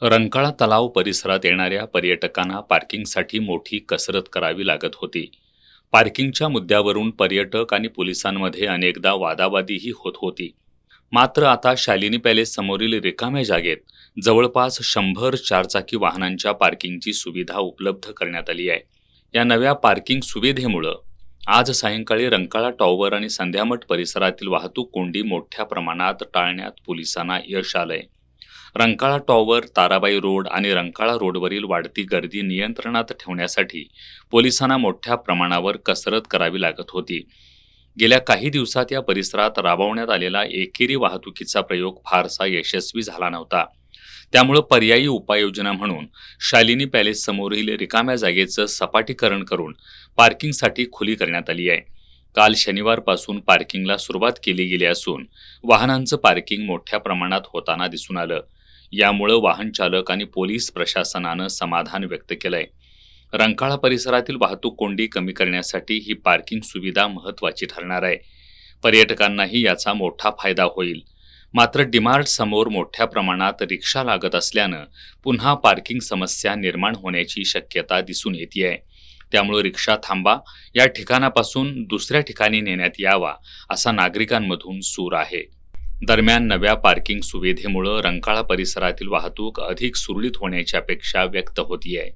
रंकाळा तलाव परिसरात येणाऱ्या पर्यटकांना पार्किंगसाठी मोठी कसरत करावी लागत होती. पार्किंगच्या मुद्द्यावरून पर्यटक आणि पोलिसांमध्ये अनेकदा वादावादीही होत होती. मात्र आता शालिनी पॅलेस समोरील रिकाम्या जागेत जवळपास 100 चारचाकी वाहनांच्या पार्किंगची सुविधा उपलब्ध करण्यात आली आहे. या नव्या पार्किंग सुविधेमुळं आज सायंकाळी रंकाळा टॉवर आणि संध्यामठ परिसरातील वाहतूक कोंडी मोठ्या प्रमाणात टाळण्यात पोलिसांना यश आलंय. रंकाळा टॉवर, ताराबाई रोड आणि रंकाळा रोडवरील वाढती गर्दी नियंत्रणात ठेवण्यासाठी पोलिसांना मोठ्या प्रमाणावर कसरत करावी लागत होती. गेल्या काही दिवसात या परिसरात राबवण्यात आलेला एकेरी वाहतुकीचा प्रयोग फारसा यशस्वी झाला नव्हता. त्यामुळे पर्यायी उपाययोजना म्हणून शालिनी पॅलेस समोरील रिकाम्या जागेचं सपाटीकरण करून पार्किंगसाठी खुली करण्यात आली आहे. काल शनिवारपासून पार्किंगला सुरुवात केली गेली असून वाहनांचं पार्किंग मोठ्या प्रमाणात होताना दिसून आलं. यामुळे वाहन चालक आणि पोलीस प्रशासनानं समाधान व्यक्त केलंय. रंकाळा परिसरातील वाहतूक कोंडी कमी करण्यासाठी ही पार्किंग सुविधा महत्त्वाची ठरणार आहे. पर्यटकांनाही याचा मोठा फायदा होईल. मात्र डीमार्ट समोर मोठ्या प्रमाणात रिक्षा लागत असल्यानं पुन्हा पार्किंग समस्या निर्माण होण्याची शक्यता दिसून येते. त्यामुळे रिक्षा थांबा या ठिकाणापासून दुसऱ्या ठिकाणी नेण्यात यावा असा नागरिकांमधून सूर आहे. दरम्यान नव्या पार्किंग सुविधेमुळे रंकाळा परिसरातील वाहतूक अधिक सुरळीत होण्याची अपेक्षा व्यक्त होतीये.